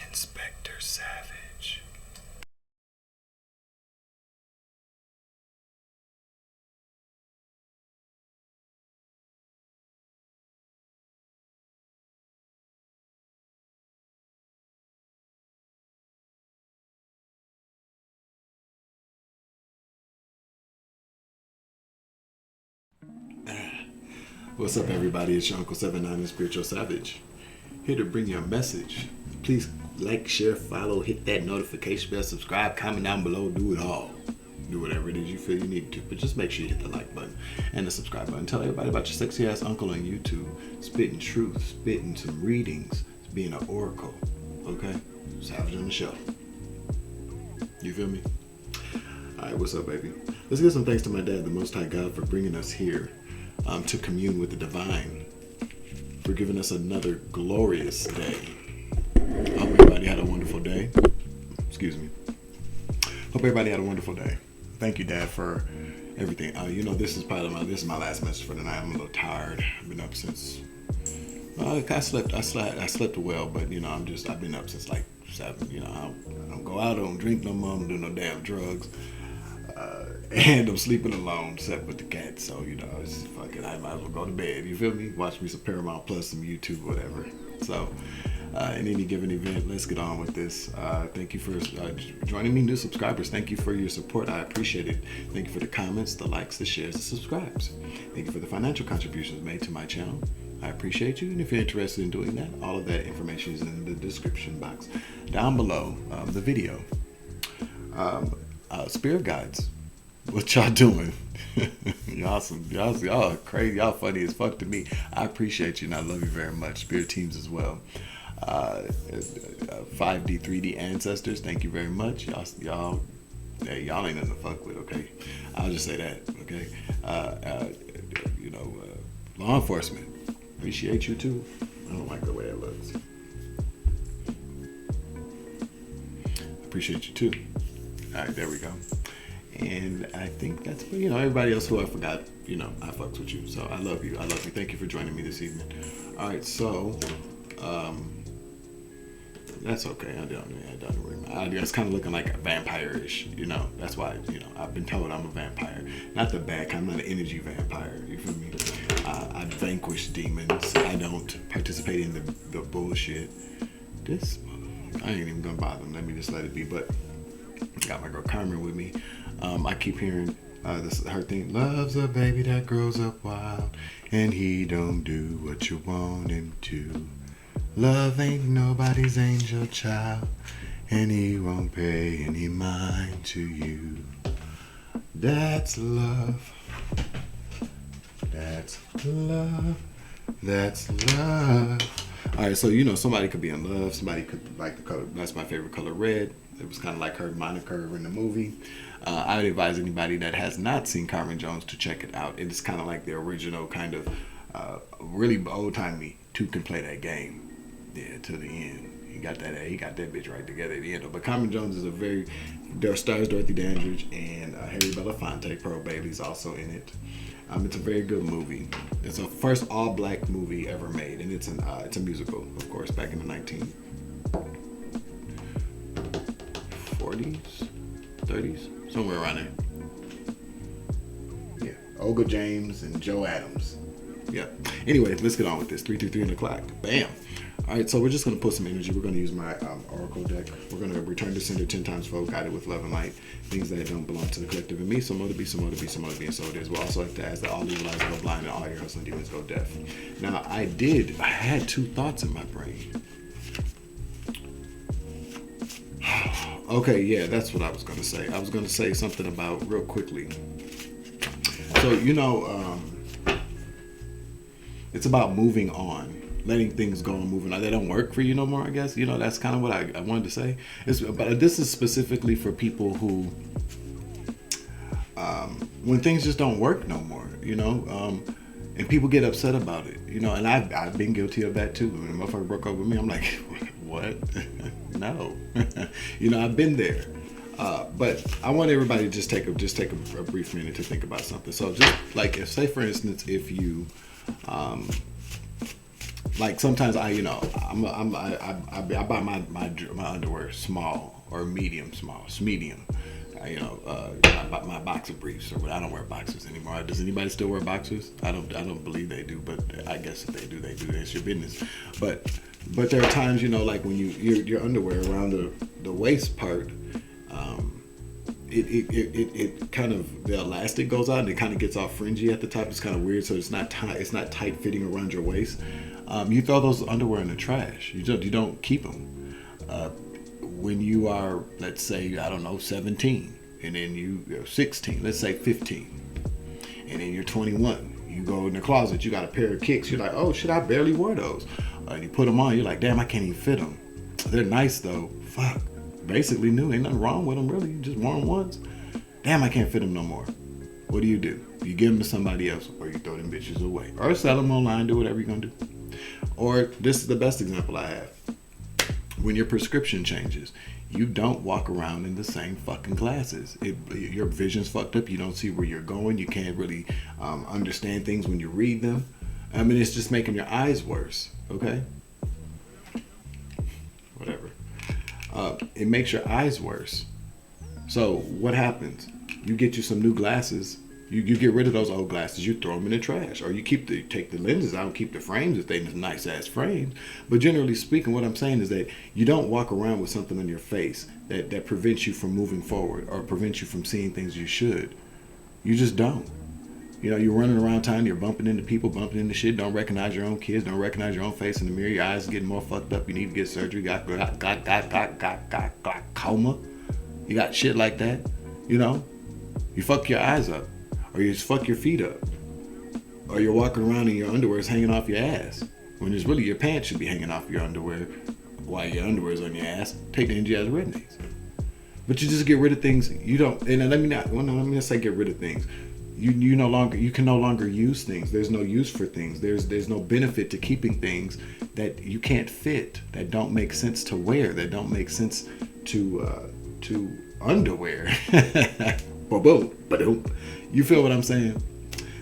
Inspector Savage. What's up, everybody? It's your Uncle 79, the Spiritual Savage, here to bring you a message. Please like, share, follow, hit that notification bell, subscribe, comment down below, do it all. Do whatever it is you feel you need to, but just make sure you hit the like button and the subscribe button. Tell everybody about your sexy ass uncle on YouTube, spitting truth, spitting some readings, being an oracle. Okay? Savage on the show. You feel me? Alright, what's up, baby? Let's give some thanks to my dad, the Most High God, for bringing us here to commune with the divine, for giving us another glorious day. Hope everybody had a wonderful day. Excuse me. Hope everybody had a wonderful day. Thank you, Dad, for everything. This is my last message for the night. I'm a little tired. I've been up since I slept well, but I've been up since like 7. I don't go out, I don't drink no more, I don't do no damn drugs. And I'm sleeping alone, except with the cat. So, it's fucking, I might as well go to bed. You feel me? Watch me some Paramount Plus, some YouTube, whatever. So, in any given event, let's get on with this. Thank you for joining me, new subscribers. Thank you for your support. I appreciate it. Thank you for the comments, the likes, the shares, the subscribes. Thank you for the financial contributions made to my channel. I appreciate you. And if you're interested in doing that, all of that information is in the description box down below the video. Spirit guides. What y'all doing? Y'all crazy. Y'all funny as fuck to me. I appreciate you and I love you very much. Spirit teams as well. 5D, 3D ancestors, thank you very much. Y'all ain't nothing to fuck with, okay? I'll just say that, okay? Law enforcement, appreciate you too. I don't like the way it looks. Appreciate you too. All right, there we go. And I think that's, everybody else who I forgot, I fucks with you. So I love you. Thank you for joining me this evening. All right, so, that's okay. I don't worry. It's kind of looking like a vampire-ish, That's why, I've been told I'm a vampire. Not the bad kind, I'm not an energy vampire. You feel me? I vanquish demons. I don't participate in the bullshit. I ain't even gonna bother them. Let me just let it be. But got my girl Carmen with me. I keep hearing her thing. Love's a baby that grows up wild, and he don't do what you want him to. Love ain't nobody's angel child, and he won't pay any mind to you. That's love. That's love. That's love. All right, so somebody could be in love. Somebody could like the color. That's my favorite color, red. It was kind of like her moniker in the movie. I would advise anybody that has not seen Carmen Jones to check it out. It's kind of like the original kind of really old-timey two can play that game. Yeah, to the end. He got that bitch right together at the end. But Carmen Jones is there stars Dorothy Dandridge and Harry Belafonte. Pearl Bailey's also in it. It's a very good movie. It's the first all-black movie ever made, and it's a musical, of course, back in the 1940s, 30s, somewhere around there. Yeah, Olga James and Joe Adams. Yeah. Anyway, let's get on with this. 3 o'clock. Bam. All right, so we're just going to put some energy. We're going to use my Oracle deck. We're going to return to sender 10 times fold, guided with love and light. Things that don't belong to the collective and me. So motor be, so motor be, so motor be, and so it is. We'll also have to ask that all evil eyes go blind and all your hustling demons go deaf. Now, I had two thoughts in my brain. Okay, yeah, that's what I was going to say. I was going to say something about, real quickly. So, it's about moving on. Letting things go and moving on. They don't work for you no more, I guess. That's kind of what I wanted to say. But this is specifically for people who, when things just don't work no more, and people get upset about it, and I've been guilty of that too. When a motherfucker broke up with me, I'm like, what? No. I've been there. But I want everybody to just take a brief minute to think about something. So just like, if, say for instance, if you, like sometimes I buy my underwear small or medium small, medium. I buy my boxer briefs, or I don't wear boxers anymore. Does anybody still wear boxers? I don't believe they do, but I guess if they do, they do. It's your business. But there are times, like when your underwear around the waist part, it kind of, the elastic goes out and it kind of gets all fringy at the top. It's kind of weird, so it's not tight fitting around your waist. You throw those underwear in the trash. You don't keep them. When you are, let's say, I don't know, 17, and then you're 16, let's say 15, and then you're 21. You go in the closet, you got a pair of kicks. You're like, oh shit, I barely wore those. You put them on, you're like, damn, I can't even fit them. They're nice though. Fuck. Basically new. Ain't nothing wrong with them really. You just wore them once. Damn, I can't fit them no more. What do? You give them to somebody else, or you throw them bitches away, or sell them online. Do whatever you're gonna do. Or this is the best example I have. When your prescription changes, you don't walk around in the same fucking glasses. Your vision's fucked up. You don't see where you're going. You can't really understand things when you read them. I mean, it's just making your eyes worse. Okay? Whatever. It makes your eyes worse. So what happens? You get you some new glasses. You get rid of those old glasses. You throw them in the trash, or you take the lenses out, keep the frames if they're nice ass frames. But generally speaking, what I'm saying is that you don't walk around with something on your face that prevents you from moving forward or prevents you from seeing things you should. You just don't. You're running around town, you're bumping into people, bumping into shit, don't recognize your own kids, don't recognize your own face in the mirror, your eyes are getting more fucked up, you need to get surgery, got glaucoma, you got shit like that, you fuck your eyes up, or you just fuck your feet up, or you're walking around and your underwear is hanging off your ass, when it's really your pants should be hanging off your underwear, while your underwear is on your ass. Take the NGS rednecks. But you just get rid of things you don't, and let me not say get rid of things. You can no longer use things. There's no use for things. There's no benefit to keeping things that you can't fit, that don't make sense to wear, that don't make sense to underwear. Boom, ba-doom. You feel what I'm saying?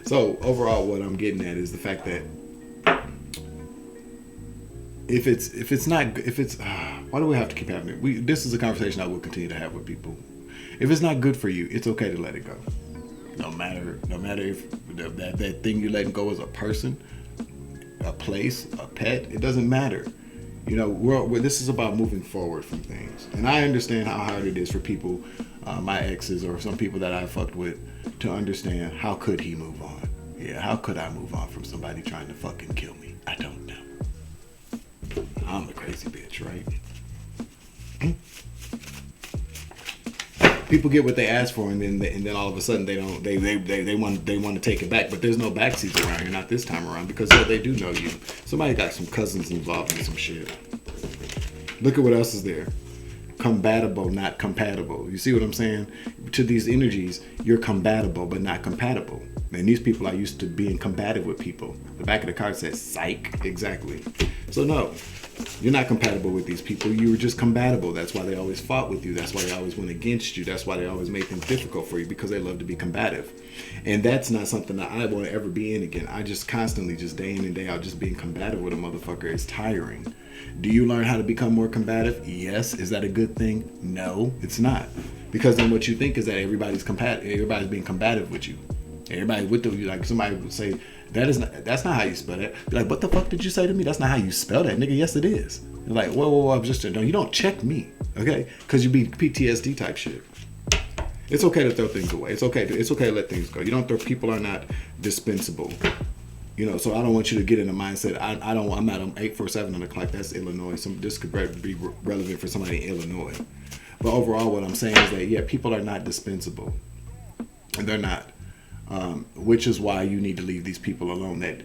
So overall, what I'm getting at is the fact that why do we have to keep having it? This is a conversation I will continue to have with people. If it's not good for you, it's okay to let it go. No matter if that thing you're letting go is a person, a place, a pet, it doesn't matter. This is about moving forward from things. And I understand how hard it is for people, my exes or some people that I fucked with, to understand how could he move on. Yeah, how could I move on from somebody trying to fucking kill me? I don't know. I'm the crazy bitch, right? People get what they ask for, and then all of a sudden they want to take it back. But there's no backseats around here, not this time around, because they do know you. Somebody got some cousins involved in some shit. Look at what else is there. Compatible, not compatible. You see what I'm saying? To these energies, you're compatible but not compatible. And these people are used to being combative with people. The back of the card says psych. Exactly. So no, you're not compatible with these people. You were just compatible. That's why they always fought with you. That's why they always went against you. That's why they always made things difficult for you, because they love to be combative. And that's not something that I want to ever be in again. I just constantly, just day in and day out, just being combative with a motherfucker is tiring. Do you learn how to become more combative? Yes. Is that a good thing? No, it's not. Because then what you think is that everybody's being combative with you. Everybody with you, like somebody would say, that's not how you spell that. You're like, what the fuck did you say to me? That's not how you spell that, nigga. Yes, it is. You're like, whoa, I'm just, no, you don't check me, okay? Because you be PTSD type shit. It's okay to throw things away. It's okay to let things go. You don't throw, people are not dispensable. So I don't want you to get in the mindset, I'm not on 847 on the clock, that's Illinois. This could be relevant for somebody in Illinois. But overall, what I'm saying is that, yeah, people are not dispensable. And they're not. Which is why you need to leave these people alone that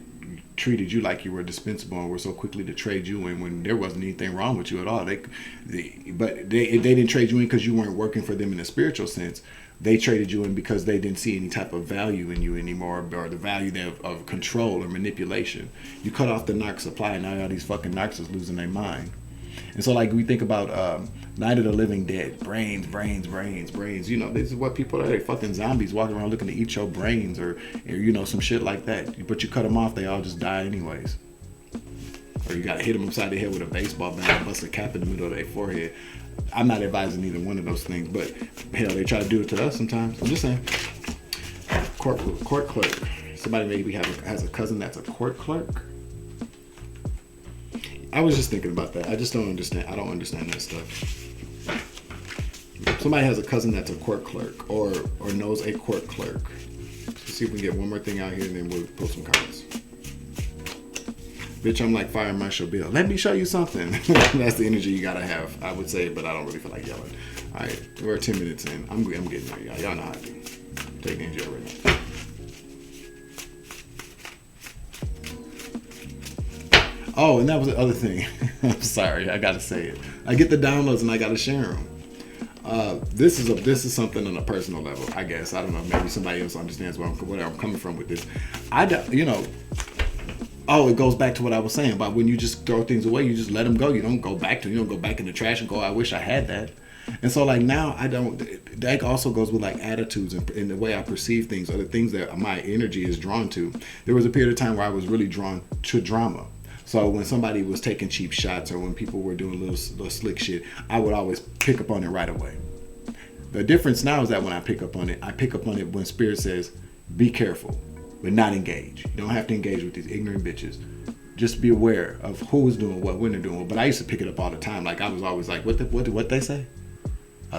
treated you like you were dispensable and were so quickly to trade you in when there wasn't anything wrong with you at all. But they didn't trade you in because you weren't working for them in a spiritual sense. They traded you in because they didn't see any type of value in you anymore, or the value of control or manipulation. You cut off the narc supply, and now all these fucking narcs is losing their mind. And so like we think about Night of the Living Dead, brains. You know, this is what people are. They fucking zombies walking around looking to eat your brains or you know, some shit like that. But you cut them off, they all just die anyways. Or you gotta hit them upside the head with a baseball bat and bust a cap in the middle of their forehead. I'm not advising either one of those things, but hell, they try to do it to us sometimes. I'm just saying. Court clerk. Somebody maybe has a cousin that's a court clerk. I was just thinking about that. I just don't understand. I don't understand that stuff. Somebody has a cousin that's a court clerk or knows a court clerk. Let's see if we can get one more thing out here and then we'll pull some cards. Bitch, I'm like Fire Marshal Bill. Let me show you something. That's the energy you gotta have, I would say, but I don't really feel like yelling. All right, we're 10 minutes in. I'm getting there, y'all. Y'all know how I do. Take the energy right now. Oh, and that was the other thing. I'm sorry, I gotta say it. I get the downloads and I gotta share them. This is something on a personal level, I guess. I don't know. Maybe somebody else understands where I'm coming from with this. It goes back to what I was saying about when you just throw things away, you just let them go. You don't go back in the trash and go, I wish I had that. And so like now I don't, that also goes with like attitudes and the way I perceive things or the things that my energy is drawn to. There was a period of time where I was really drawn to drama. So when somebody was taking cheap shots or when people were doing little slick shit, I would always pick up on it right away. The difference now is that when I pick up on it when Spirit says, be careful, but not engage. You don't have to engage with these ignorant bitches. Just be aware of who is doing what, when they're doing what. But I used to pick it up all the time. Like I was always like, what they say?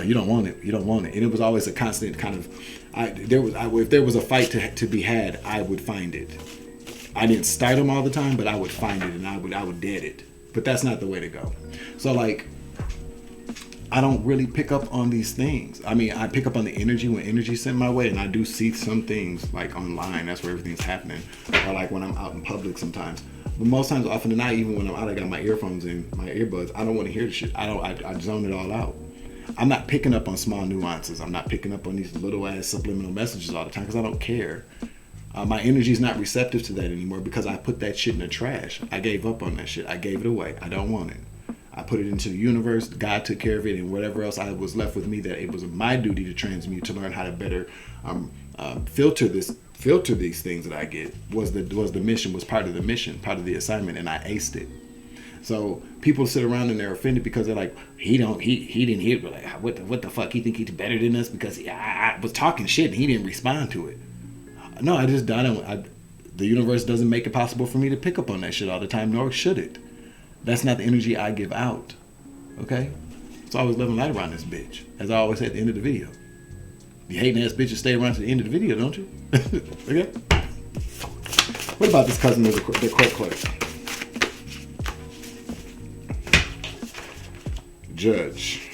You don't want it. You don't want it. And it was always a constant kind of, if there was a fight to be had, I would find it. I didn't start them all the time, but I would find it and I would dead it. But that's not the way to go. So like, I don't really pick up on these things. I mean, I pick up on the energy when energy's sent my way, and I do see some things like online. That's where everything's happening. Or like when I'm out in public sometimes. But most times, often than not, even when I'm out, I got my earphones in, my earbuds. I don't want to hear the shit. I zone it all out. I'm not picking up on small nuances. I'm not picking up on these little ass subliminal messages all the time because I don't care. My energy's not receptive to that anymore because I put that shit in the trash. I gave up on that shit. I gave it away. I don't want it. I put it into the universe. God took care of it, and whatever else I was left with me, that it was my duty to transmute, to learn how to better filter these things that I get was the mission, was part of the mission, part of the assignment, and I aced it. So people sit around and they're offended because they're like, he didn't hear it. Like, what the fuck? He think he's better than us because I was talking shit and he didn't respond to it. No, the universe doesn't make it possible for me to pick up on that shit all the time, nor should it. That's not the energy I give out. Okay? So I was living light around this bitch, as I always say at the end of the video. You hating ass bitches stay around to the end of the video, don't you? Okay? What about this cousin of the court clerk? Judge.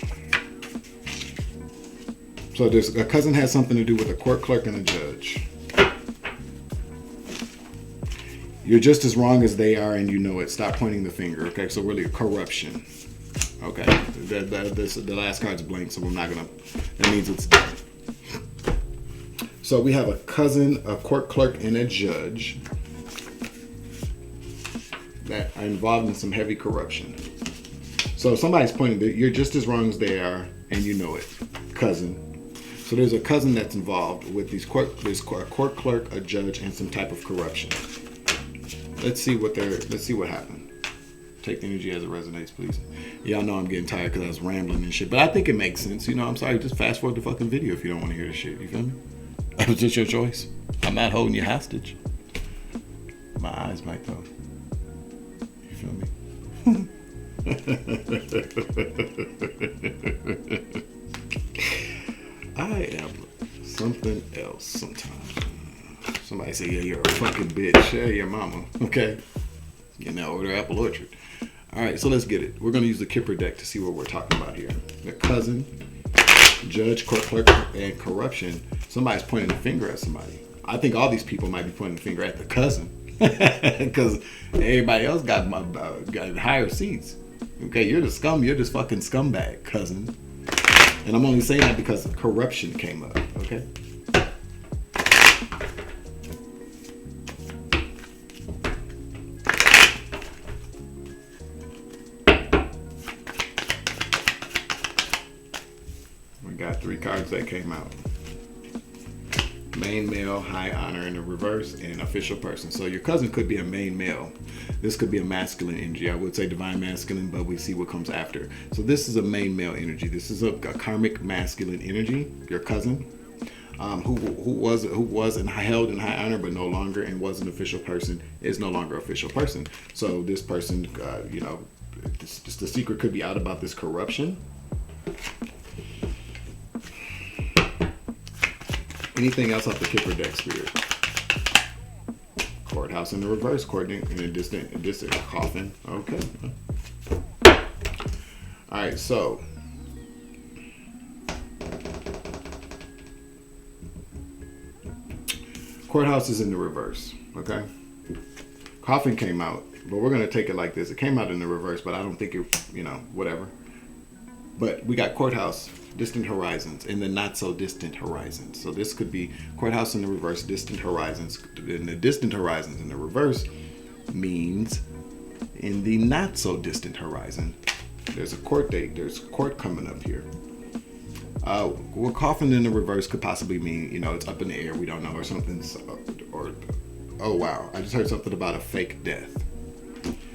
So a cousin has something to do with a court clerk and a judge. You're just as wrong as they are, and you know it. Stop pointing the finger. Okay, so really corruption. Okay, the last card's blank, so I'm not gonna. That means it's done. So we have a cousin, a court clerk, and a judge that are involved in some heavy corruption. So somebody's pointing that you're just as wrong as they are, and you know it, cousin. So there's a cousin that's involved with there's a court clerk, a judge, and some type of corruption. Let's see what happened. Take the energy as it resonates, please. Y'all know I'm getting tired because I was rambling and shit, but I think it makes sense. You know, I'm sorry. Just fast forward the fucking video if you don't want to hear the shit. You feel me? That was just your choice. I'm not holding you hostage. My eyes might though. You feel me? I am something else sometimes. Somebody say, yeah, you're a fucking bitch. Yeah, your mama. Okay. Getting that order apple orchard. All right, so let's get it. We're going to use the Kipper deck to see what we're talking about here. The cousin, judge, court clerk, and corruption. Somebody's pointing the finger at somebody. I think all these people might be pointing the finger at the cousin because everybody else got higher seats. Okay, you're the scum. You're this fucking scumbag, cousin. And I'm only saying that because corruption came up. Okay. three cards that came out. Main male, high honor in the reverse, and official person. So your cousin could be a main male. This could be a masculine energy. I would say divine masculine, but we see what comes after. So this is a main male energy. This is a karmic masculine energy. Your cousin, who was and held in high honor, but no longer, and was an official person, is no longer an official person. So this person, the secret could be out about this corruption. Anything else off the Kipper deck, Spirit? Courthouse in the reverse, court in a distant coffin. Okay. All right, so courthouse is in the reverse. Okay. Coffin came out, but we're gonna take it like this. It came out in the reverse, but I don't think it, whatever. But we got courthouse, distant horizons, and the not so distant horizons. So this could be courthouse in the reverse, distant horizons. And the distant horizons in the reverse means in the not so distant horizon, there's a court date, there's court coming up here. What coffin in the reverse could possibly mean, it's up in the air, we don't know, or something, or oh wow, I just heard something about a fake death.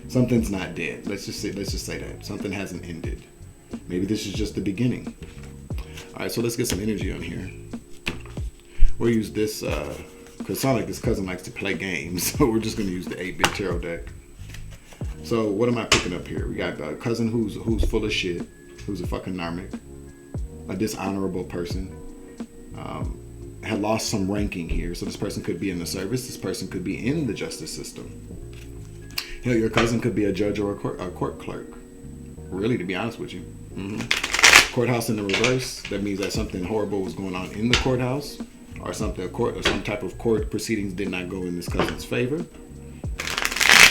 Something's not dead. Let's just say that something hasn't ended. Maybe this is just the beginning. All right, so let's get some energy on here. We'll use this, because it sounds like this cousin likes to play games, so we're just going to use the 8-bit tarot deck. So what am I picking up here? We got a cousin who's full of shit, who's a fucking narmic, a dishonorable person, had lost some ranking here. So this person could be in the service. This person could be in the justice system. Your cousin could be a judge or a court clerk. Really, to be honest with you. Mm-hmm. Courthouse in the reverse, that means that something horrible was going on in the courthouse, or some type of court proceedings did not go in this cousin's favor.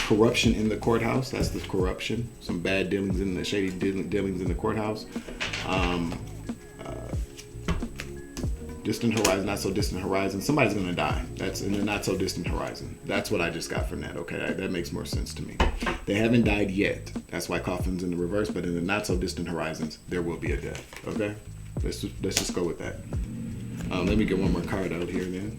Corruption in the courthouse, that's the corruption. Some bad dealings in the shady dealings in the courthouse. Distant horizon, not so distant horizon. Somebody's gonna die. That's in the not so distant horizon. That's what I just got from that. Okay, that makes more sense to me. They haven't died yet. That's why coffin's in the reverse. But in the not so distant horizons, there will be a death. Okay, let's just go with that. Let me get one more card out here then.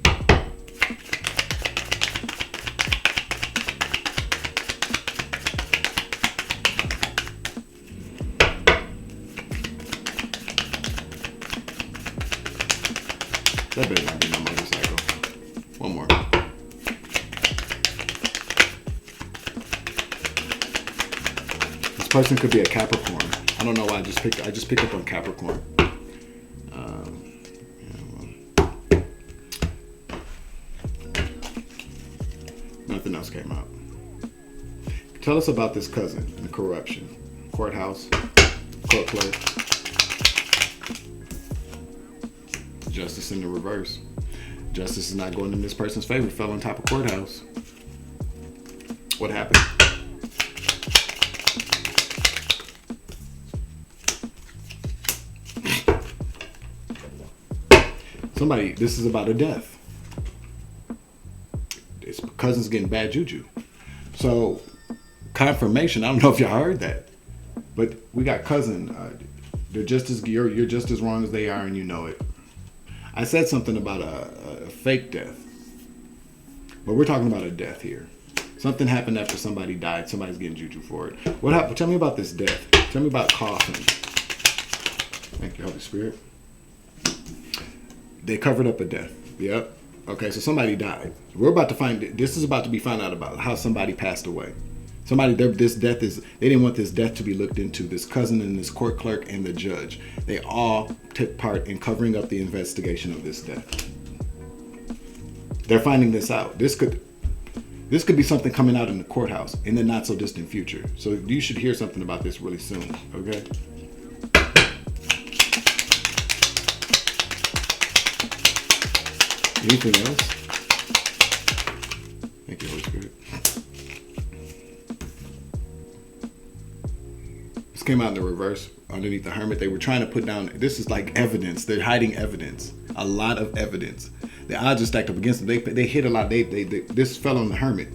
That better not be no motorcycle. One more. This person could be a Capricorn. I don't know why I just picked up on Capricorn. Nothing else came out. Tell us about this cousin and corruption. Courthouse, court clerk. Justice in the reverse. Justice is not going in this person's favor. Fell on top of courthouse. What happened? This is about a death. This cousin's getting bad juju. So, confirmation, I don't know if y'all heard that, but we got cousin. You're just as wrong as they are, and you know it. I said something about a fake death, but we're talking about a death here. Something happened after somebody died. Somebody's getting juju for it. What happened? Tell me about this death. Tell me about coffin. Thank you, Holy Spirit. They covered up a death. Yep. Okay, so somebody died. We're about to this is about to be found out about how somebody passed away. They didn't want this death to be looked into. This cousin and this court clerk and the judge, they all took part in covering up the investigation of this death. They're finding this out. This could be something coming out in the courthouse in the not so distant future. So you should hear something about this really soon, okay? Anything else? Thank you, Holy Spirit. This came out in the reverse underneath the hermit. They were trying to put down, this is like evidence. They're hiding evidence. A lot of evidence. The odds are stacked up against them. They hit a lot. This fell on the hermit.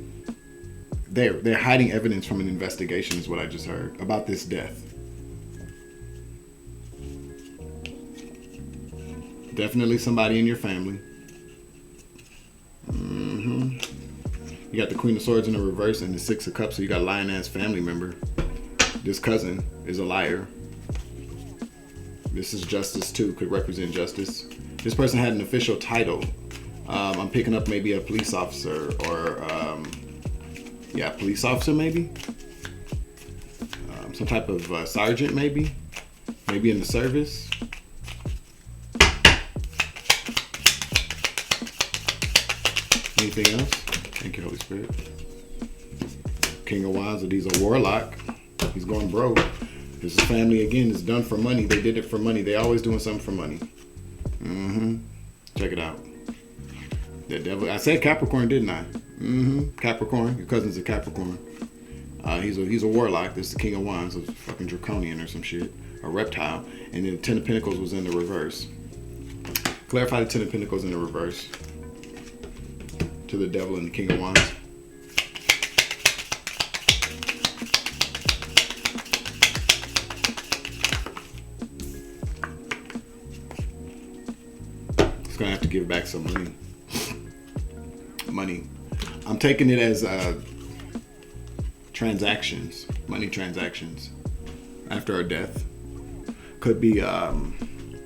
They're hiding evidence from an investigation is what I just heard about this death. Definitely somebody in your family. You got the Queen of Swords in the reverse and the Six of Cups, so you got a lion-ass family member. This cousin is a liar. This is justice too, could represent justice. This person had an official title. I'm picking up maybe a police officer or, police officer maybe. Some type of sergeant maybe. Maybe in the service. Anything else? Thank you, Holy Spirit. King of Wands, he's a warlock. He's going broke. His family, again, is done for money. They did it for money. They always doing something for money. Check it out. The devil. I said Capricorn, didn't I? Capricorn. Your cousin's a Capricorn. He's a warlock. This is the King of Wands. A fucking draconian or some shit. A reptile. And then the Ten of Pentacles was in the reverse. Clarify the Ten of Pentacles in the reverse. To the devil and the King of Wands. It's gonna have to give back some money. Money. I'm taking it as transactions, money transactions after our death. Could be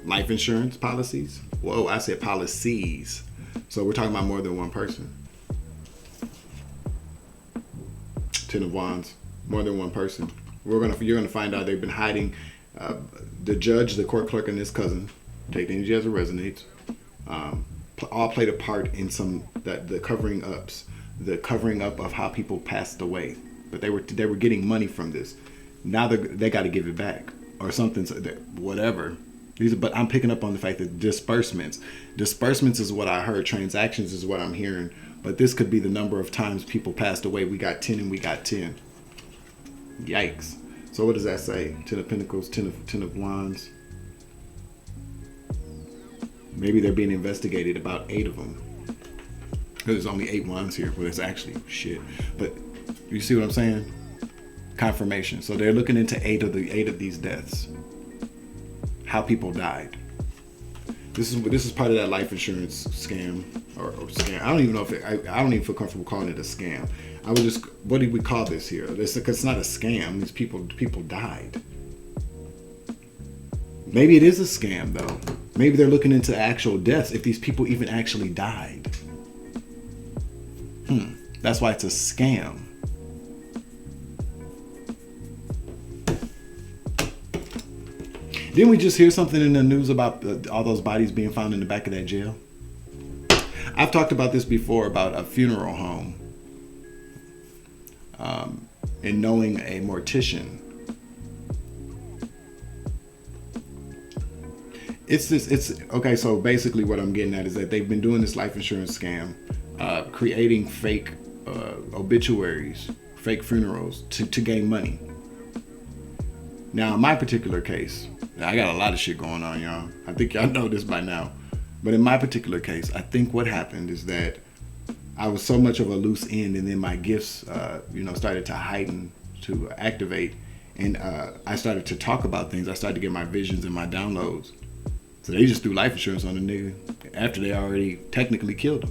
life insurance policies. Whoa, I said policies. So we're talking about more than one person. Ten of Wands, more than one person. You're gonna find out they've been hiding. The judge, the court clerk, and this cousin, take the energy as it resonates. All played a part in the covering up of how people passed away. But they were getting money from this. Now they got to give it back or something. Whatever. But I'm picking up on the fact that disbursements is what I heard. Transactions is what I'm hearing. But this could be the number of times people passed away. We got 10 and we got 10. Yikes. So what does that say? 10 of Pentacles, 10 of Wands. Maybe they're being investigated, about 8 of them. There's only 8 wands here. Well, it's actually shit. But you see what I'm saying? Confirmation. So they're looking into 8 of these deaths. How people died. This is part of that life insurance scam or scam. I don't even know if I don't even feel comfortable calling it a scam. I would just, what do we call this here? It's not a scam. These people died. Maybe it is a scam though. Maybe they're looking into actual deaths if these people even actually died. That's why it's a scam. Didn't we just hear something in the news about all those bodies being found in the back of that jail? I've talked about this before, about a funeral home and knowing a mortician. Okay, so basically what I'm getting at is that they've been doing this life insurance scam, creating fake obituaries, fake funerals to gain money. Now, in my particular case, I got a lot of shit going on, y'all. I think y'all know this by now. But in my particular case, I think what happened is that I was so much of a loose end, and then my gifts, started to heighten, to activate, and I started to talk about things. I started to get my visions and my downloads. So they just threw life insurance on the nigga after they already technically killed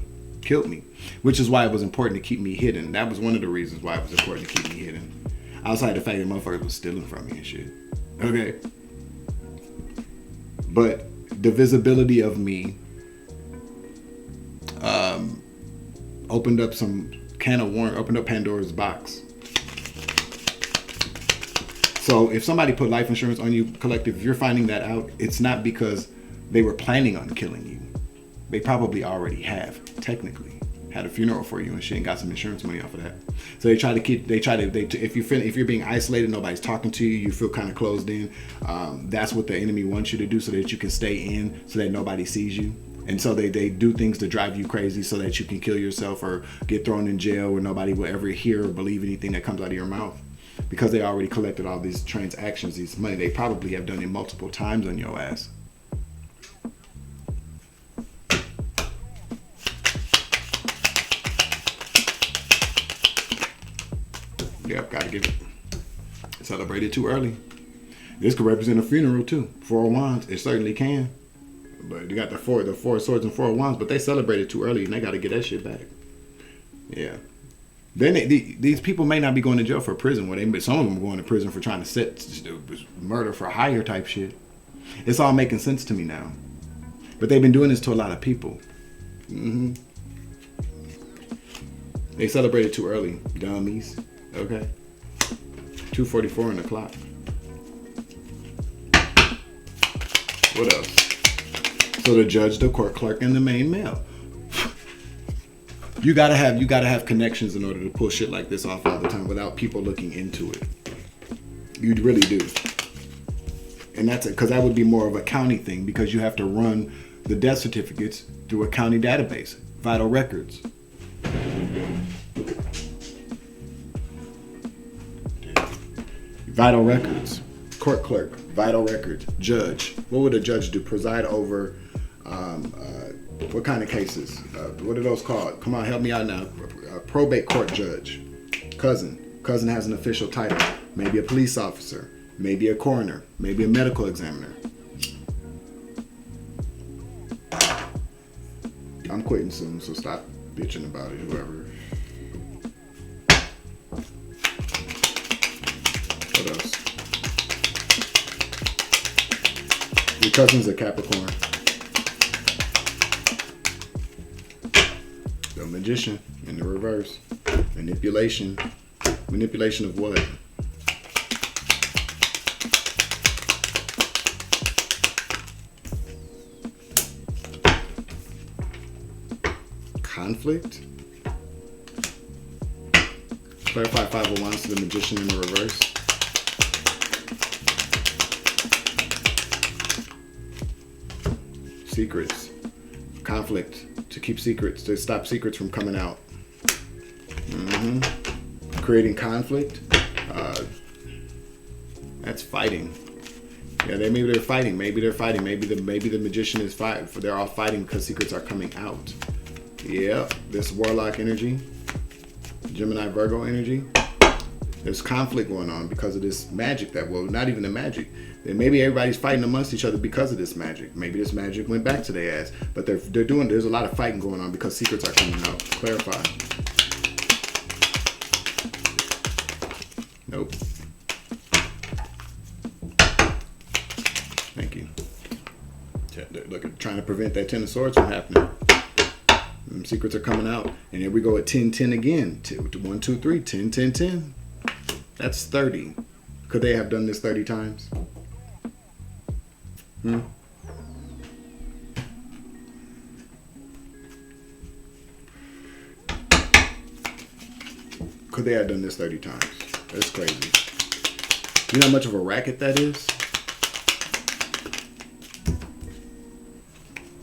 me, which is why it was important to keep me hidden. That was one of the reasons why it was important to keep me hidden. Outside the fact that motherfuckers was stealing from me and shit. Okay. But the visibility of me opened up opened up Pandora's box. So if somebody put life insurance on you, collective, if you're finding that out, it's not because they were planning on killing you. They probably already have, technically, had a funeral for you and shit and got some insurance money off of that. So if you're being isolated, nobody's talking to you, you feel kind of closed in. That's what the enemy wants you to do, so that you can stay in, so that nobody sees you. And so they do things to drive you crazy so that you can kill yourself or get thrown in jail where nobody will ever hear or believe anything that comes out of your mouth. Because they already collected all these transactions, these money. They probably have done it multiple times on your ass. Yep, gotta give it. Celebrated too early. This could represent a funeral too. 4 of Wands, it certainly can. But you got the four swords and four wands, but they celebrated too early and they got to get that shit back. Yeah. Then these people may not be going to jail for prison. Some of them are going to prison for trying to set murder for hire type shit. It's all making sense to me now. But they've been doing this to a lot of people. Mm-hmm. They celebrated too early, dummies. Okay. 2:44 on the clock. What else? So the judge, the court clerk, and the main male. You gotta have connections in order to pull shit like this off all the time without people looking into it. You really do. And that's it, because that would be more of a county thing, because you have to run the death certificates through a county database, vital records. Vital records, court clerk, vital records, judge. What would a judge do? Preside over what kind of cases? What are those called? Come on, help me out now. Probate court judge. Cousin has an official title. Maybe a police officer. Maybe a coroner. Maybe a medical examiner. I'm quitting soon, so stop bitching about it, whoever. What else? Your cousin's a Capricorn. The magician in the reverse. Manipulation. Manipulation of what? Conflict. Clarify 5 of Wands to the magician in the reverse. Secrets. Conflict. To keep secrets. To stop secrets from coming out. Creating conflict. That's fighting. Yeah, maybe they're fighting. Maybe the magician is fighting. They're all fighting because secrets are coming out. Yeah, this warlock energy, Gemini Virgo energy. There's conflict going on because of this magic not even the magic. Then maybe everybody's fighting amongst each other because of this magic. Maybe this magic went back to their ass. But there's a lot of fighting going on because secrets are coming out. Clarify. Nope. Thank you. Look, trying to prevent that 10 of Swords from happening. Secrets are coming out. And here we go at 10, 10 again. 1, 2, 3, 10, 10, 10. That's 30. Could they have done this 30 times? Could they have done this 30 times? That's crazy. You know how much of a racket that is?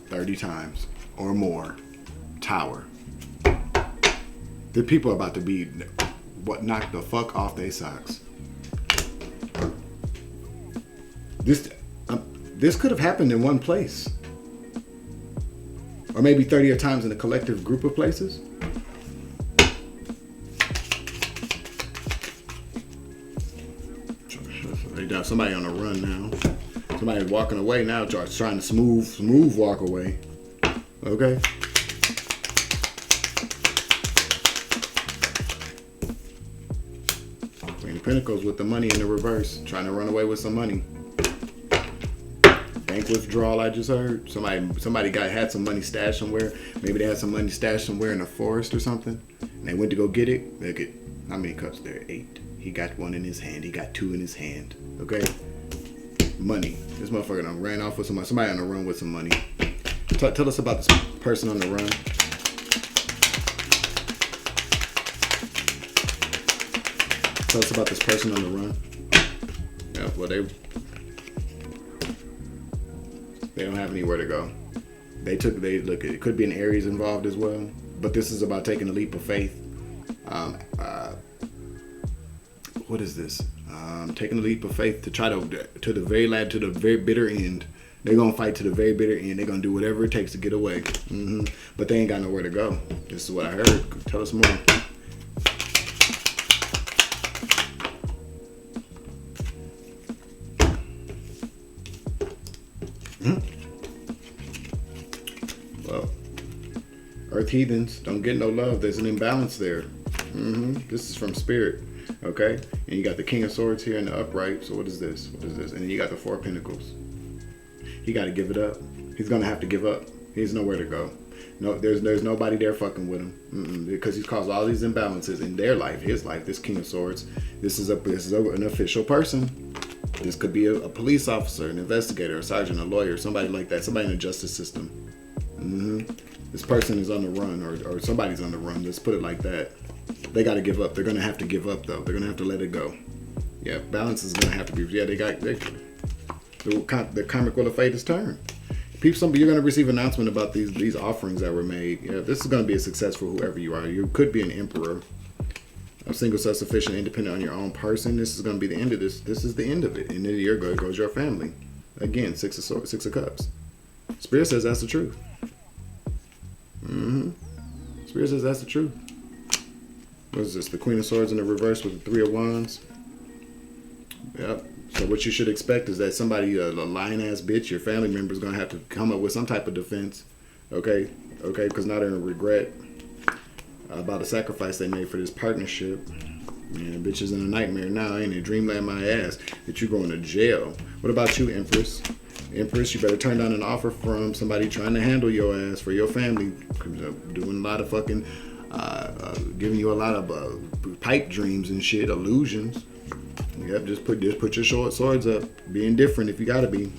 30 times or more. Tower. The people are about to be knocked the fuck off their socks. This could have happened in one place, or maybe 30 times in a collective group of places. They got somebody on the run now. Somebody walking away now, trying to smooth walk away. Okay. Queen of Pentacles with the money in the reverse, trying to run away with some money. Bank withdrawal, I just heard. Somebody had some money stashed somewhere. Maybe they had some money stashed somewhere in a forest or something. And they went to go get it. Look at how many cups there? 8. He got 1 in his hand. He got 2 in his hand. Okay? Money. This motherfucker done ran off with somebody. Somebody on the run with some money. Tell us about this person on the run. Tell us about this person on the run. Yeah, well, they don't have anywhere to go. Look, it could be an Aries involved as well, but this is about taking a leap of faith. What is this? Taking a leap of faith to try to the very bitter end. They're gonna fight to the very bitter end. They're gonna do whatever it takes to get away. But they ain't got nowhere to go. This is what I heard. Tell us more. heathens don't get no love. There's an imbalance there. This is from Spirit. Okay? And you got the King of Swords here in the upright. So what is this? What is this? And then you got the Four of Pentacles. He got to give it up. He's going to have to give up. He's nowhere to go. No, there's nobody there fucking with him because he's caused all these imbalances in their life, his life. This King of Swords, this is an official person. This could be a police officer, an investigator, a sergeant, a lawyer, somebody like that, somebody in the justice system. This person is on the run, or somebody's on the run. Let's put it like that. They got to give up. They're gonna have to give up though. They're gonna have to let it go. Yeah, balance is gonna have to be. Yeah, the karmic wheel of fate is turned. You're going to receive announcement about these offerings that were made. Yeah, this is going to be a success for whoever you are. You could be an emperor, a single, self-sufficient, independent on your own person. This is going to be the end of this. This is the end of it. And then here goes your family. Again, Six of Cups. Spirit says that's the truth. Spirit says that's the truth. What is this? The Queen of Swords in the reverse with the Three of Wands. Yep. So what you should expect is that somebody, a lying-ass bitch, your family member is going to have to come up with some type of defense, okay? Because now they're in regret about a sacrifice they made for this partnership. Man, bitch is in a nightmare now, ain't it? Dreamland my ass that you're going to jail. What about you, Empress? Empress, you better turn down an offer from somebody trying to handle your ass for your family. Doing a lot of fucking, giving you a lot of pipe dreams and shit, illusions. Yep, just put your short swords up. Being different if you gotta be.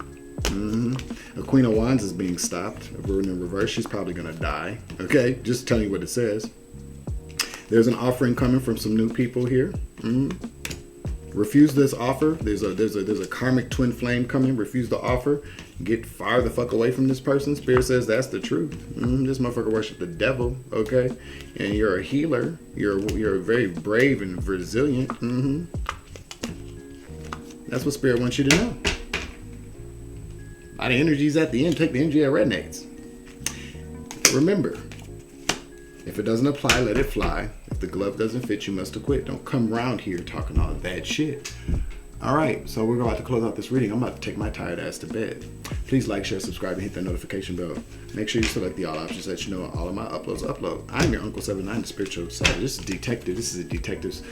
A Queen of Wands is being stopped. If we're in the reverse, she's probably gonna die. Okay, just telling you what it says. There's an offering coming from some new people here. Refuse this offer. There's a karmic twin flame coming. Refuse the offer. Get far the fuck away from this person. Spirit says that's the truth. This motherfucker worship the devil. Okay, and you're a healer. You're very brave and resilient. That's what Spirit wants you to know. A lot of energies at the end. Take the energy that resonates. Remember, if it doesn't apply, let it fly. If the glove doesn't fit, you must acquit. Don't come around here talking all that shit. All right, so we're about to close out this reading. I'm about to take my tired ass to bed. Please like, share, subscribe, and hit that notification bell. Make sure you select the all options so that you know all of my uploads upload. I'm your Uncle 79, the spiritual side. This is Detective. This is a detective's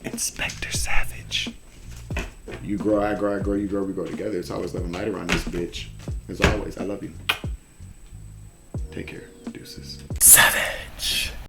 Inspector Savage. You grow, I grow, I grow, you grow, we grow together. It's always love and light around this bitch. As always, I love you. Take care. Deuces.